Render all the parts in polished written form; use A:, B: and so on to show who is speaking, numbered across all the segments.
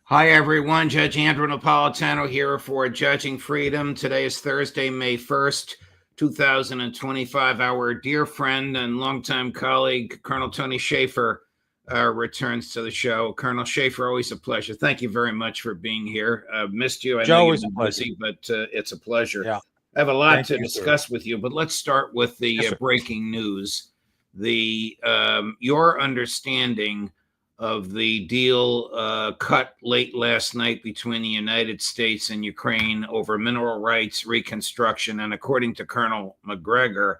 A: Hi, everyone. Judge Andrew Napolitano here for Judging Freedom. Today is Thursday, May 1st, 2025. Our dear friend and longtime colleague, Colonel Tony Shaffer, returns to the show. Colonel Shaffer, always a pleasure. Thank you very much for being here. Missed you. I know you've been busy, but it's a pleasure.
B: Yeah.
A: I have a lot to discuss with you, but let's start with the breaking news. Your understanding of the deal cut late last night between the United States and Ukraine over mineral rights, reconstruction, and according to Colonel McGregor,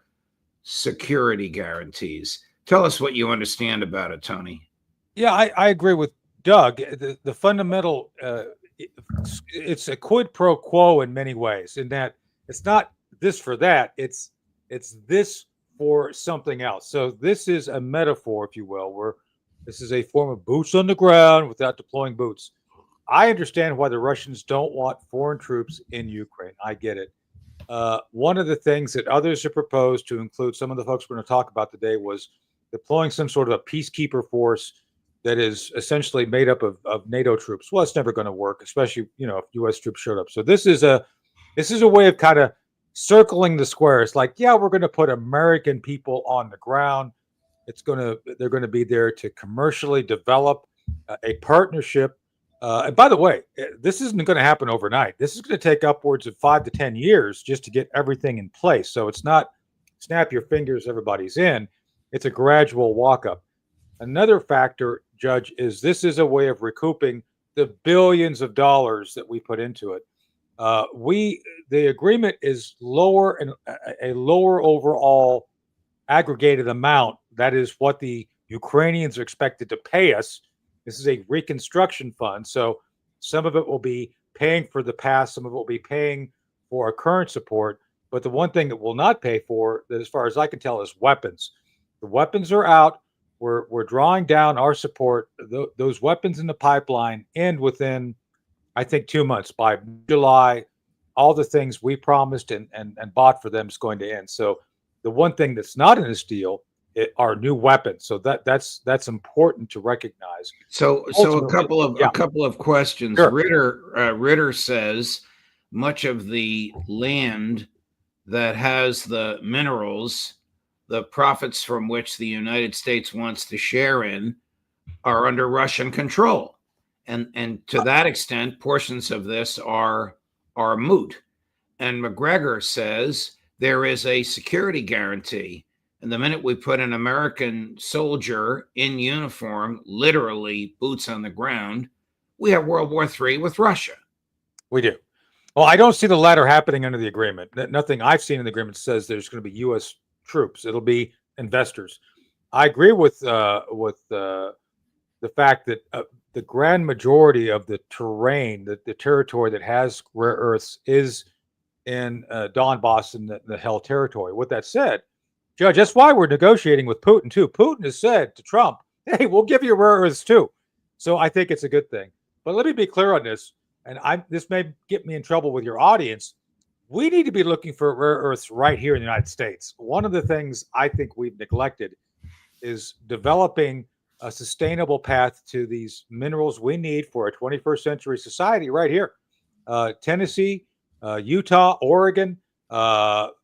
A: security guarantees. Tell us what you understand about it, Tony.
B: Yeah, I agree with Doug. The fundamental, it's a quid pro quo in many ways, in that it's not this for that, it's this for something else. So this is a metaphor, if you will, where this is a form of boots on the ground without deploying boots. I understand why the Russians don't want foreign troops in Ukraine. I get it. One of the things that others have proposed, to include some of the folks we're going to talk about today, was deploying some sort of a peacekeeper force that is essentially made up of NATO troops. Well, it's never going to work, especially if U.S. troops showed up. So this is a way of kind of circling the square. It's like, yeah, we're going to put American people on the ground. They're going to be there to commercially develop a partnership. And by the way, this isn't going to happen overnight. This is going to take upwards of 5 to 10 years just to get everything in place. So it's not snap your fingers, everybody's in. It's a gradual walk up. Another factor, Judge, is this is a way of recouping the billions of dollars that we put into it. The agreement is lower and a lower overall aggregated amount. That is what the Ukrainians are expected to pay us. This is a reconstruction fund. So some of it will be paying for the past, some of it will be paying for our current support. But the one thing it will not pay for, as far as I can tell, is weapons. The weapons are out. We're drawing down our support. Those weapons in the pipeline end within, I think, 2 months. By July, all the things we promised and bought for them is going to end. So the one thing that's not in this deal are new weapons. So that's important to recognize.
A: So a couple of questions.
B: Sure.
A: Ritter says much of the land that has the minerals, the profits from which the United States wants to share in, are under Russian control, and to that extent, portions of this are moot. And McGregor says there is a security guarantee. And the minute we put an American soldier in uniform, literally boots on the ground, we have World War III with Russia.
B: We do. Well, I don't see the latter happening under the agreement. Nothing I've seen in the agreement says there's going to be U.S. troops. It'll be investors. I agree with the fact that the grand majority of the terrain, the territory that has rare earths, is in Donbass and the Hell territory. With that said, Judge, that's why we're negotiating with Putin, too. Putin has said to Trump, hey, we'll give you rare earths, too. So I think it's a good thing. But let me be clear on this, and this may get me in trouble with your audience. We need to be looking for rare earths right here in the United States. One of the things I think we've neglected is developing a sustainable path to these minerals we need for a 21st century society right here. Tennessee, Utah, Oregon,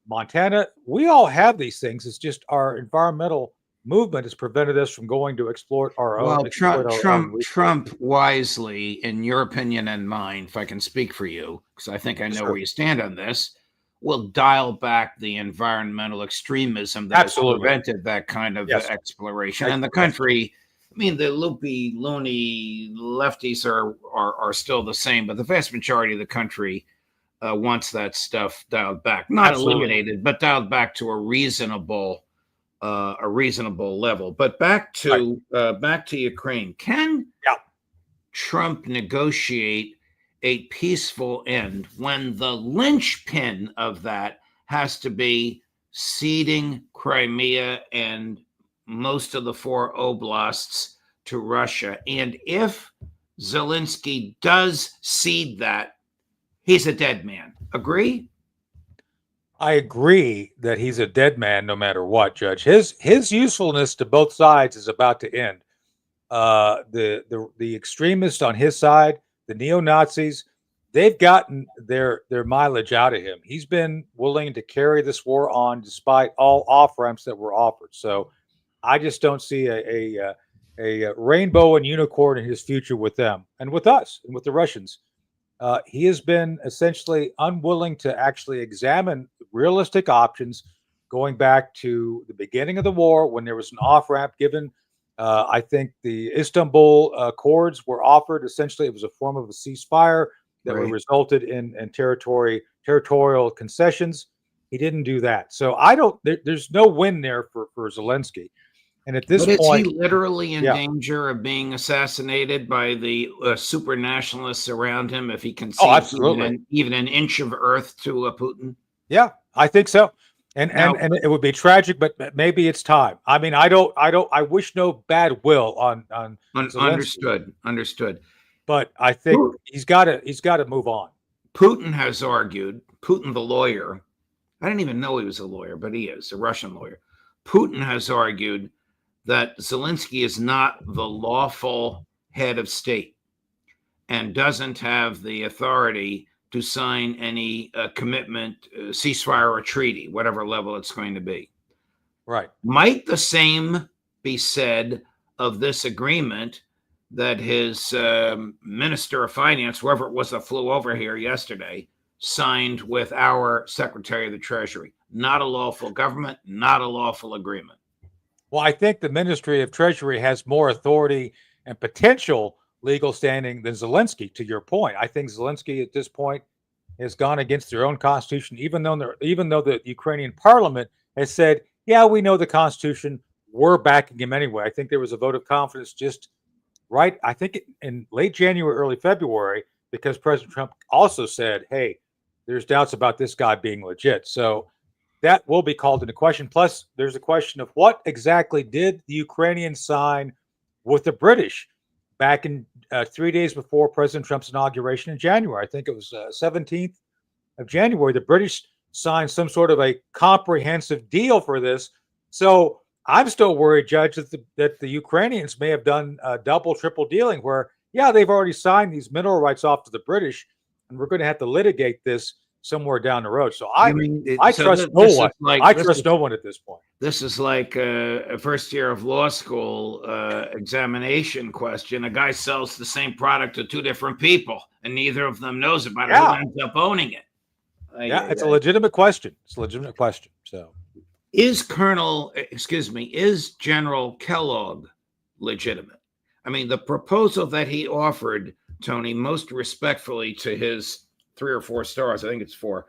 B: Montana, we all have these things. It's just our environmental movement has prevented us from going to exploit our own.
A: Well, Trump wisely, in your opinion and mine, if I can speak for you, because I think I know where you stand on this, will dial back the environmental extremism that has prevented that kind of exploration. And the country, I mean, the loony lefties are still the same, but the vast majority of the country wants that stuff dialed back, not eliminated, but dialed back to a reasonable level. But back to Ukraine. Can Trump negotiate a peaceful end when the linchpin of that has to be ceding Crimea and most of the 4 oblasts to Russia? And if Zelensky does cede that, he's a dead man. Agree?
B: I agree that he's a dead man no matter what, Judge. His usefulness to both sides is about to end. The extremists on his side the neo-Nazis, they've gotten their mileage out of him. He's been willing to carry this war on despite all off-ramps that were offered. So I just don't see a rainbow and unicorn in his future with them and with us and with the Russians. He has been essentially unwilling to actually examine realistic options going back to the beginning of the war when there was an off-ramp given. I think the Istanbul Accords were offered. Essentially, it was a form of a ceasefire that would resulted in territorial concessions. He didn't do that. So there's no win there for Zelensky. And at this point,
A: is he literally in danger of being assassinated by the super nationalists around him if he concedes even an inch of earth to Putin?
B: Yeah, I think so. And it would be tragic, but maybe it's time. I mean, I wish no bad will on
A: Zelensky. Understood.
B: But I think he's got to move on.
A: Putin has argued, Putin the lawyer, I didn't even know he was a lawyer, but he is a Russian lawyer. Putin has argued that Zelensky is not the lawful head of state and doesn't have the authority to sign any commitment, ceasefire or treaty, whatever level it's going to be.
B: Right.
A: Might the same be said of this agreement that his Minister of Finance, whoever it was that flew over here yesterday, signed with our Secretary of the Treasury? Not a lawful government, not a lawful agreement.
B: Well, I think the Ministry of Treasury has more authority and potential legal standing than Zelensky, to your point. I think Zelensky at this point has gone against their own constitution, even though the Ukrainian parliament has said, yeah, we know the constitution, we're backing him anyway. I think there was a vote of confidence just right, I think in late January, early February, because President Trump also said, hey, there's doubts about this guy being legit. So that will be called into question. Plus, there's a question of what exactly did the Ukrainians sign with the British back in 3 days before President Trump's inauguration in January. I think it was 17th of January. The British signed some sort of a comprehensive deal for this. So I'm still worried, Judge, that the Ukrainians may have done double, triple dealing where, yeah, they've already signed these mineral rights off to the British, and we're going to have to litigate this somewhere down the road. So I trust no one. I trust no one at this point.
A: This is like a first year of law school examination question. A guy sells the same product to two different people, and neither of them knows about it. Who ends up owning it?
B: It's a legitimate question. It's a legitimate question. So,
A: is General Kellogg legitimate? I mean, the proposal that he offered, Tony, most respectfully to his 3 or 4 stars, I think it's 4,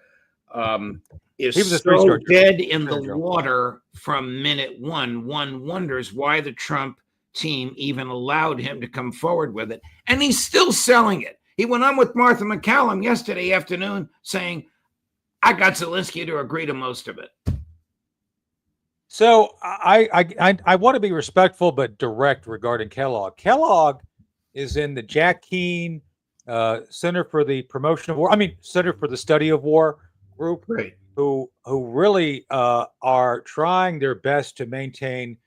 A: is so dead in the water from minute one. One wonders why the Trump team even allowed him to come forward with it. And he's still selling it. He went on with Martha McCallum yesterday afternoon saying, I got Zelensky to agree to most of it.
B: So I want to be respectful but direct regarding Kellogg. Kellogg is in the Jack Keane Center for the Promotion of War. Center for the Study of War group,
A: right,
B: who really are trying their best to maintain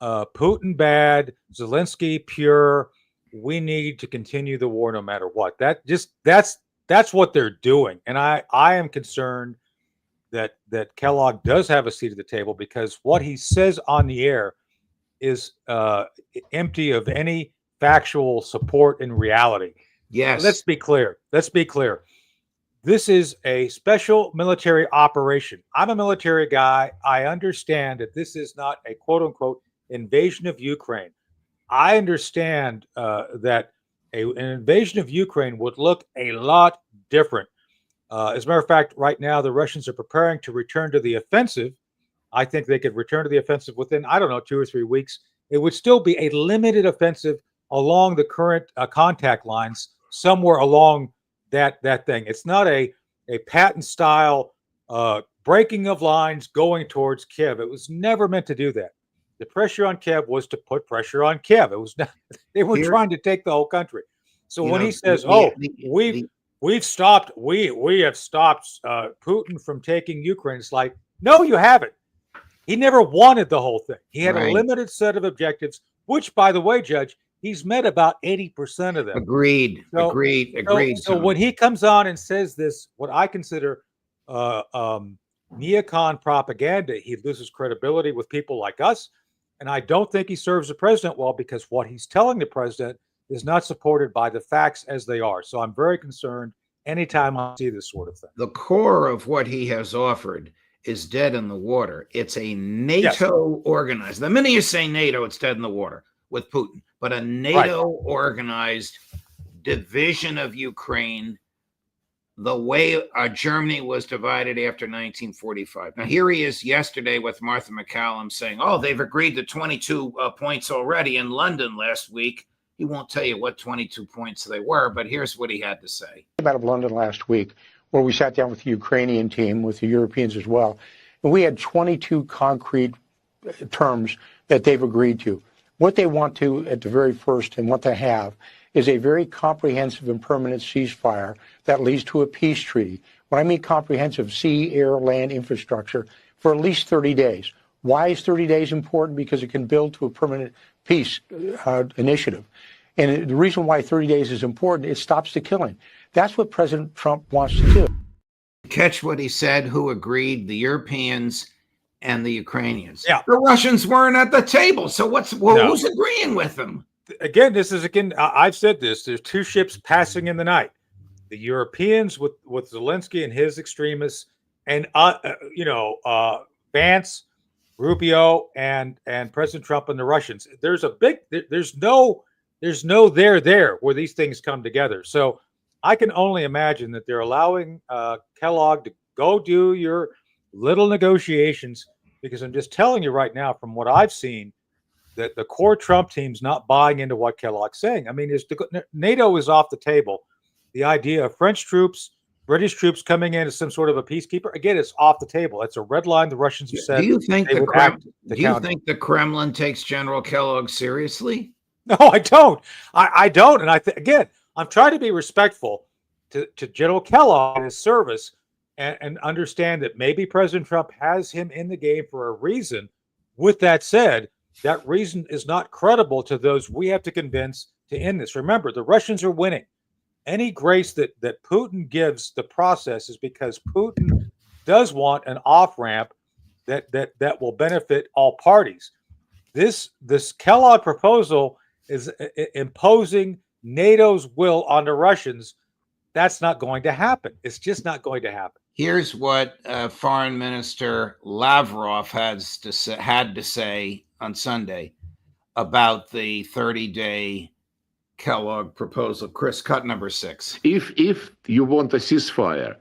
B: Putin bad, Zelensky pure. We need to continue the war no matter what. That's what they're doing, and I am concerned that Kellogg does have a seat at the table because what he says on the air is empty of any factual support in reality.
A: Yes.
B: Let's be clear. This is a special military operation. I'm a military guy. I understand that this is not a quote unquote invasion of Ukraine. I understand that an invasion of Ukraine would look a lot different. As a matter of fact, right now, the Russians are preparing to return to the offensive. I think they could return to the offensive within, 2 or 3 weeks. It would still be a limited offensive along the current contact lines, somewhere along that thing. It's not a Patton style breaking of lines going towards Kiev. It was never meant to do that. The pressure on Kiev was to put pressure on Kiev. It was not, they were trying to take the whole country. So when he says, we have stopped Putin from taking Ukraine, it's like, no, you haven't. He never wanted the whole thing. He had a limited set of objectives, which, by the way, Judge, He's met about 80% of them.
A: Agreed.
B: So,
A: Agreed.
B: So when he comes on and says this, what I consider neocon propaganda, he loses credibility with people like us. And I don't think he serves the president well, because what he's telling the president is not supported by the facts as they are. So I'm very concerned anytime I see this sort of thing.
A: The core of what he has offered is dead in the water. It's a NATO organized. The minute you say NATO, it's dead in the water with Putin. But a NATO organized division of Ukraine, the way Germany was divided after 1945. Now, here he is yesterday with Martha McCallum saying, oh, they've agreed to 22 points already in London last week. He won't tell you what 22 points they were, but here's what he had to say.
C: About London last week, where we sat down with the Ukrainian team, with the Europeans as well, and we had 22 concrete terms that they've agreed to. What they want to, at the very first, and what they have, is a very comprehensive and permanent ceasefire that leads to a peace treaty. When I mean comprehensive, sea, air, land infrastructure for at least 30 days. Why is 30 days important? Because it can build to a permanent peace initiative. And the reason why 30 days is important, it stops the killing. That's what President Trump wants to do.
A: Catch what he said, who agreed, the Europeans and the Ukrainians.
B: Yeah.
A: The Russians weren't at the table. So who's agreeing with them?
B: Again, I've said this, there's two ships passing in the night. The Europeans with Zelensky and his extremists, and Vance, Rubio, and President Trump and the Russians. There's no there where these things come together. So I can only imagine that they're allowing Kellogg to go do your little negotiations, because I'm just telling you right now, from what I've seen, that the core Trump team's not buying into what Kellogg's saying. I mean, NATO is off the table. The idea of French troops, British troops coming in as some sort of a peacekeeper, again, it's off the table. It's a red line the Russians have said.
A: Do you think the Kremlin takes General Kellogg seriously?
B: No, I don't. I don't. And again, I'm trying to be respectful to General Kellogg and his service, and understand that maybe President Trump has him in the game for a reason. With that said, that reason is not credible to those we have to convince to end this. Remember, the Russians are winning. Any grace that Putin gives the process is because Putin does want an off-ramp that will benefit all parties. This Kellogg proposal is imposing NATO's will on the Russians. That's not going to happen. It's just not going to happen.
A: Here's what Foreign Minister Lavrov had to say on Sunday about the 30-day Kellogg proposal. Chris, cut number 6.
D: If you want a ceasefire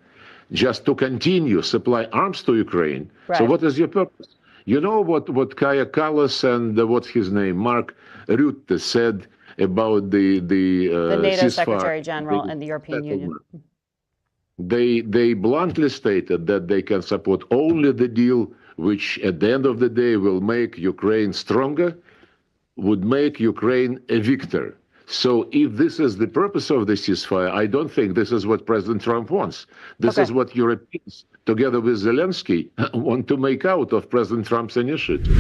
D: just to continue supply arms to Ukraine, so what is your purpose? You know what Kaja Kallas and what's his name, Mark Rutte, said about the
E: NATO
D: ceasefire.
E: Secretary General and the European Union.
D: They bluntly stated that they can support only the deal which at the end of the day will make Ukraine stronger, would make Ukraine a victor. So if this is the purpose of the ceasefire, I don't think this is what President Trump wants. This is what Europeans, together with Zelensky, want to make out of President Trump's initiative.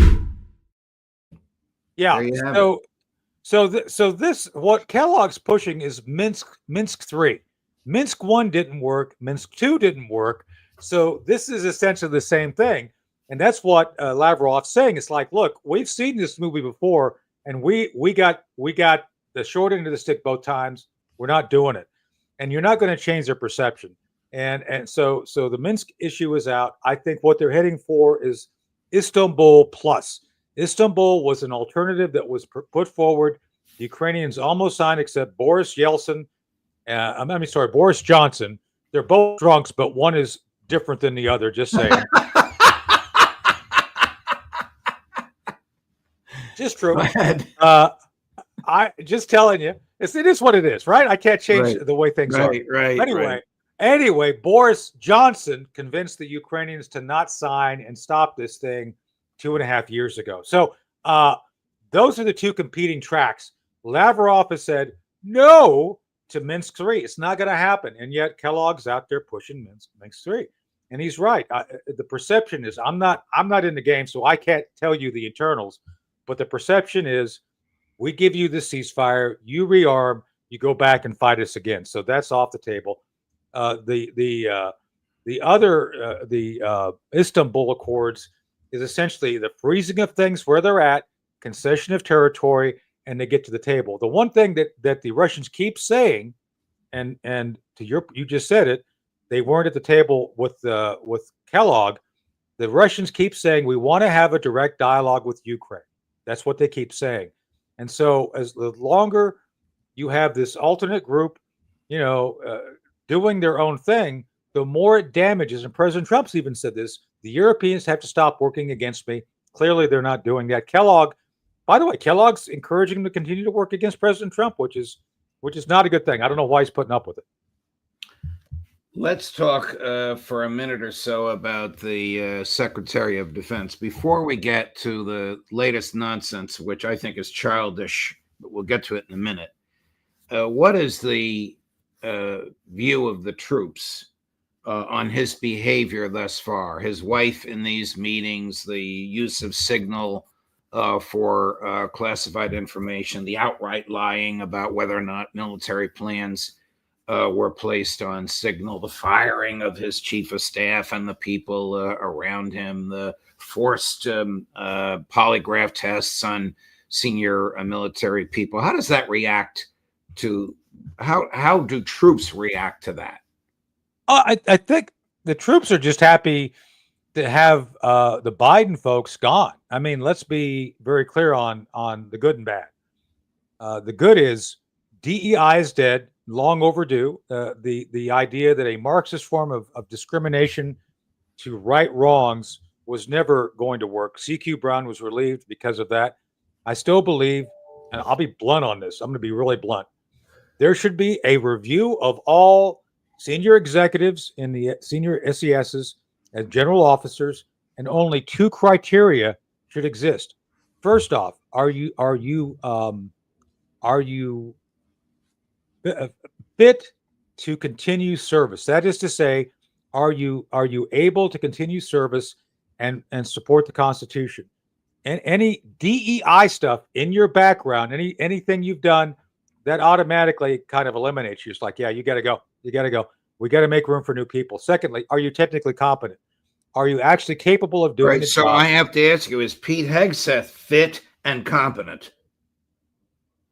B: Yeah. So this, what Kellogg's pushing is Minsk 3. Minsk 1 didn't work. Minsk 2 didn't work. So this is essentially the same thing. And that's what Lavrov's saying. It's like, look, we've seen this movie before, and we got the short end of the stick both times. We're not doing it. And you're not going to change their perception. And so the Minsk issue is out. I think what they're heading for is Istanbul plus. Istanbul was an alternative that was put forward. The Ukrainians almost signed, except Boris Johnson. They're both drunks, but one is different than the other. Just saying. Just true. I just telling you, it is what it is, right? I can't change the way things are.
A: Right.
B: Anyway, Boris Johnson convinced the Ukrainians to not sign and stop this thing 2.5 years ago. So those are the two competing tracks. Lavrov has said no to Minsk 3. It's not going to happen. And yet Kellogg's out there pushing Minsk 3. And he's right. The perception is, I'm not in the game, so I can't tell you the internals. But the perception is We give you the ceasefire, you rearm, you go back and fight us again. So that's off the table. The Istanbul Accords is essentially the freezing of things where they're at, concession of territory, and they get to the table. The one thing that the Russians keep saying, and to you just said it, they weren't at the table with Kellogg. The Russians keep saying we want to have a direct dialogue with Ukraine. That's what they keep saying. And so, as the longer you have this alternate group, doing their own thing, the more it damages. And President Trump's even said this: the Europeans have to stop working against me. Clearly, they're not doing that. Kellogg, by the way, Kellogg's encouraging them to continue to work against President Trump, which is not a good thing. I don't know why he's putting up with it.
A: Let's talk for a minute or so about the Secretary of Defense before we get to the latest nonsense, which I think is childish, but we'll get to it in a minute. What is the view of the troops on his behavior thus far? His wife in these meetings, the use of signal for classified information, the outright lying about whether or not military plans were placed on signal, the firing of his chief of staff and the people around him, the forced polygraph tests on senior military people. How does that react to, how do troops react to that?
B: I think the troops are just happy to have the Biden folks gone. I mean, let's be very clear on the good and bad. The good is DEI is dead, long overdue. The idea that a Marxist form of discrimination to right wrongs was never going to work. CQ Brown was relieved because of that. I still believe, and I'll be blunt on this, I'm going to be really blunt, there should be a review of all senior executives in the senior SESs and general officers, and only two criteria should exist. First off, are you fit to continue service? That is to say, are you able to continue service and support the Constitution? And any DEI stuff in your background, anything you've done, that automatically kind of eliminates you. It's like, yeah, you got to go. You got to go. We got to make room for new people. Secondly, are you technically competent? Are you actually capable of doing the
A: so
B: job?
A: I have to ask you, is Pete Hegseth fit and competent?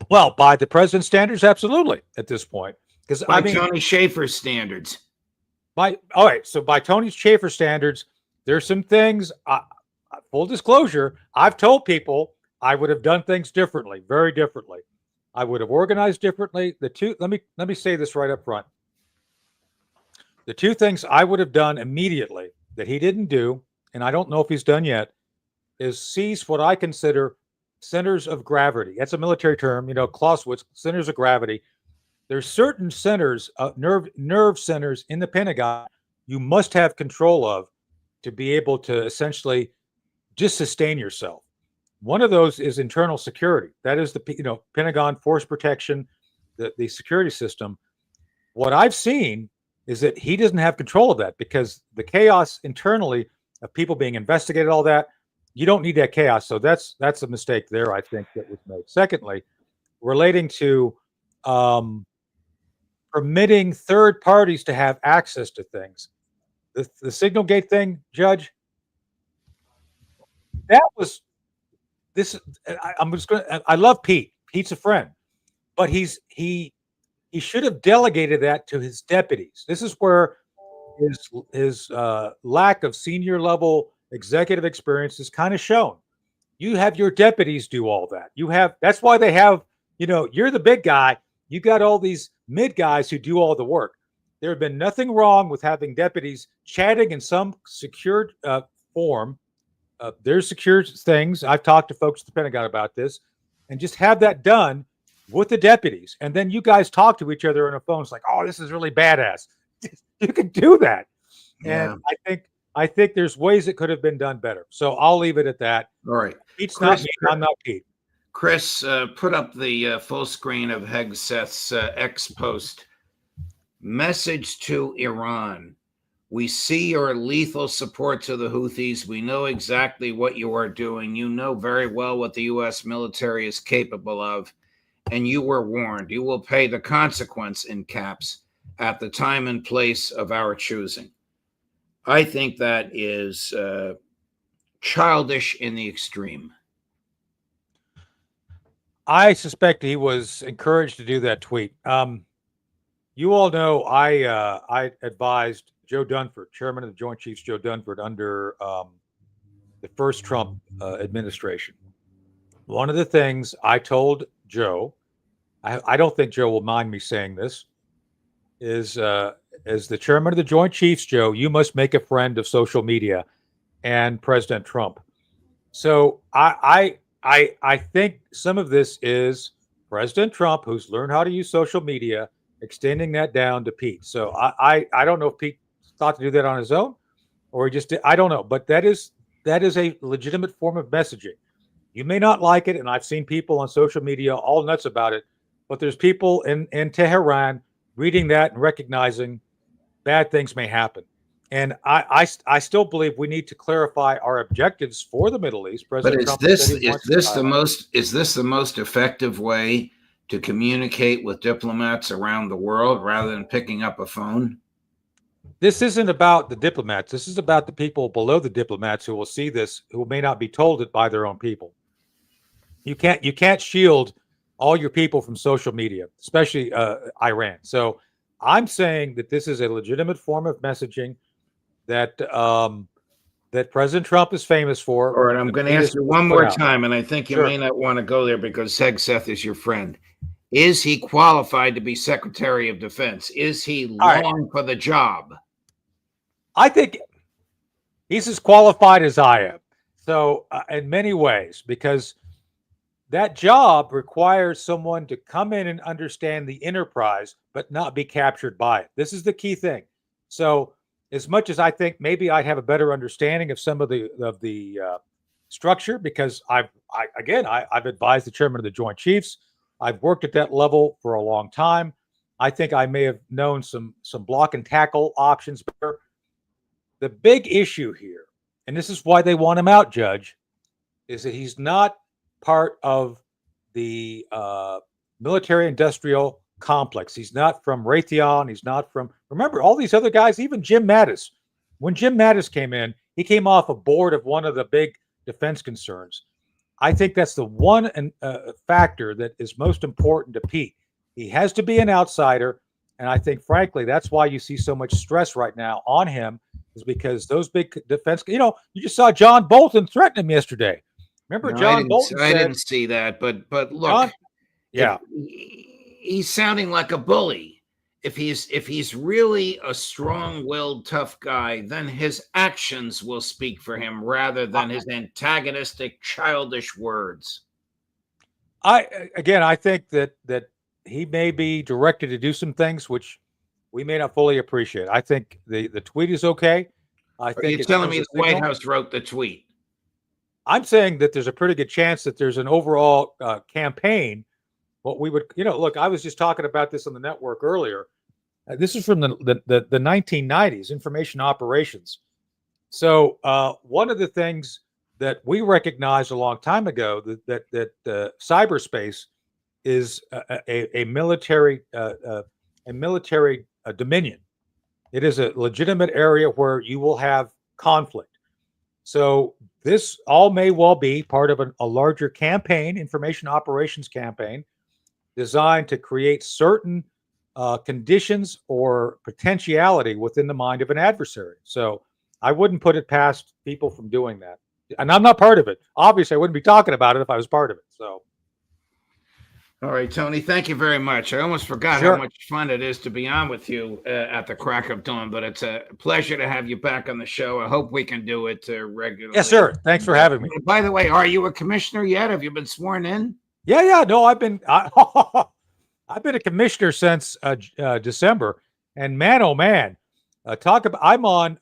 B: Well, by the president's standards, absolutely, at this point. Because
A: By Tony Shaffer's standards.
B: All right, so by Tony Shaffer standards, there's some things, full disclosure, I've told people I would have done things differently, very differently. I would have organized differently. Let me say this right up front. The two things I would have done immediately that he didn't do, and I don't know if he's done yet, is seize what I consider centers of gravity. That's a military term, Clausewitz, centers of gravity. There's certain centers, nerve centers in the Pentagon you must have control of to be able to essentially just sustain yourself. One of those is internal security. That is the Pentagon force protection, the security system. What I've seen is that he doesn't have control of that because the chaos internally of people being investigated, all that, you don't need that chaos. So that's a mistake there, I think, that was made. Secondly, relating to permitting third parties to have access to things. The signal gate thing, Judge, that was this. I love Pete. Pete's a friend, but he should have delegated that to his deputies. This is where his lack of senior level executive experience is kind of shown. You have your deputies do all that. That's why they have, you're the big guy. You got all these mid guys who do all the work. There have been nothing wrong with having deputies chatting in some secured form. There's secure things. I've talked to folks at the Pentagon about this, and just have that done with the deputies. And then you guys talk to each other on a phone. It's like, oh, this is really badass. You can do that.
A: Yeah.
B: And I think there's ways it could have been done better. So I'll leave it at that.
A: All right.
B: Pete's not me. I'm not Pete.
A: Chris, put up the full screen of Hegseth's X post. Message to Iran. We see your lethal support to the Houthis. We know exactly what you are doing. You know very well what the U.S. military is capable of, and you were warned. You will pay the consequence in caps at the time and place of our choosing. I think that is childish in the extreme.
B: I suspect he was encouraged to do that tweet. You all know I advised Joe Dunford, chairman of the Joint Chiefs, Joe Dunford, under the first Trump administration. One of the things I told Joe, I don't think Joe will mind me saying this, is as the chairman of the Joint Chiefs, Joe, you must make a friend of social media and President Trump. So I think some of this is President Trump, who's learned how to use social media, extending that down to Pete. So I don't know if Pete thought to do that on his own, or he just did. I don't know, but that is a legitimate form of messaging. You may not like it, and I've seen people on social media all nuts about it, but there's people in Tehran reading that and recognizing bad things may happen. And I still believe we need to clarify our objectives for the Middle East. President Trump
A: is this the most effective way to communicate with diplomats around the world rather than picking up a phone?
B: This isn't about the diplomats. This is about the people below the diplomats who will see this, who may not be told it by their own people. You can't shield all your people from social media, especially Iran. So I'm saying that this is a legitimate form of messaging that that President Trump is famous for.
A: All right, I'm going to ask you one more time, and I think you may not want to go there because Hegseth is your friend. Is he qualified to be Secretary of Defense? Is he long for the job?
B: I think he's as qualified as I am. So in many ways, because that job requires someone to come in and understand the enterprise, but not be captured by it. This is the key thing. So as much as I think maybe I'd have a better understanding of some of the structure, because I've advised the chairman of the Joint Chiefs. I've worked at that level for a long time. I think I may have known some block and tackle options better. The big issue here, and this is why they want him out, Judge, is that he's not part of the military-industrial complex. He's not from Raytheon. He's not from, remember, all these other guys, even Jim Mattis. When Jim Mattis came in, he came off a board of one of the big defense concerns. I think that's the one factor that is most important to Pete. He has to be an outsider, and I think, frankly, that's why you see so much stress right now on him, is because those big defense, you just saw John Bolton threaten him yesterday. Remember, John Bolton said,
A: I didn't see that, but look, he's sounding like a bully. If he's really a strong-willed, tough guy, then his actions will speak for him rather than his antagonistic, childish words.
B: I think that he may be directed to do some things which we may not fully appreciate. I think the tweet is okay.
A: Are you telling me the White House wrote the tweet?
B: I'm saying that there's a pretty good chance that there's an overall campaign. What we would, look, I was just talking about this on the network earlier. This is from the 1990s, information operations. So one of the things that we recognized a long time ago that cyberspace is a military dominion. It is a legitimate area where you will have conflict. So this all may well be part of a larger campaign, information operations campaign, designed to create certain conditions or potentiality within the mind of an adversary. So I wouldn't put it past people from doing that. And I'm not part of it. Obviously, I wouldn't be talking about it if I was part of it. So.
A: All right, Tony, thank you very much. I almost forgot how much fun it is to be on with you at the crack of dawn, but it's a pleasure to have you back on the show. I hope we can do it regularly.
B: Yes, sir. Thanks for having me.
A: By the way, are you a commissioner yet? Have you been sworn in?
B: Yeah. No, I've been a commissioner since December, and man, oh man, I'm on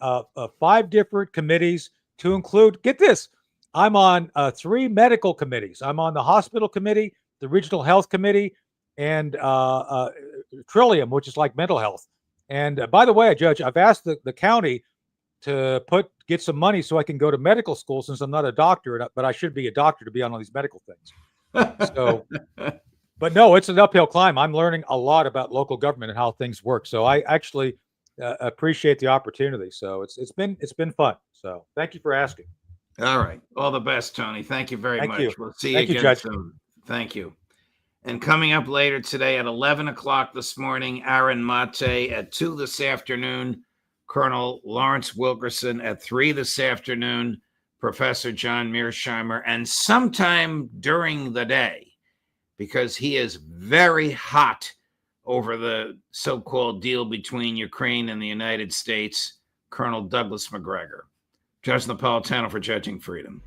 B: 5 different committees to include, get this, I'm on 3 medical committees. I'm on the hospital committee, the regional health committee, and Trillium, which is like mental health. And by the way, Judge, I've asked the county to get some money so I can go to medical school since I'm not a doctor, but I should be a doctor to be on all these medical things. So, but no, it's an uphill climb. I'm learning a lot about local government and how things work. So I actually appreciate the opportunity. So it's been fun. So thank you for asking.
A: All right. All the best, Tony. Thank you very much.
B: You.
A: We'll see
B: Thank
A: you
B: you,
A: again
B: Judge.
A: soon. Thank you. And coming up later today at 11 o'clock this morning, Aaron Mate. At 2 this afternoon, Colonel Lawrence Wilkerson. At 3 this afternoon, Professor John Mearsheimer. And sometime during the day, because he is very hot over the so-called deal between Ukraine and the United States, Colonel Douglas Macgregor. Judge Napolitano for Judging Freedom.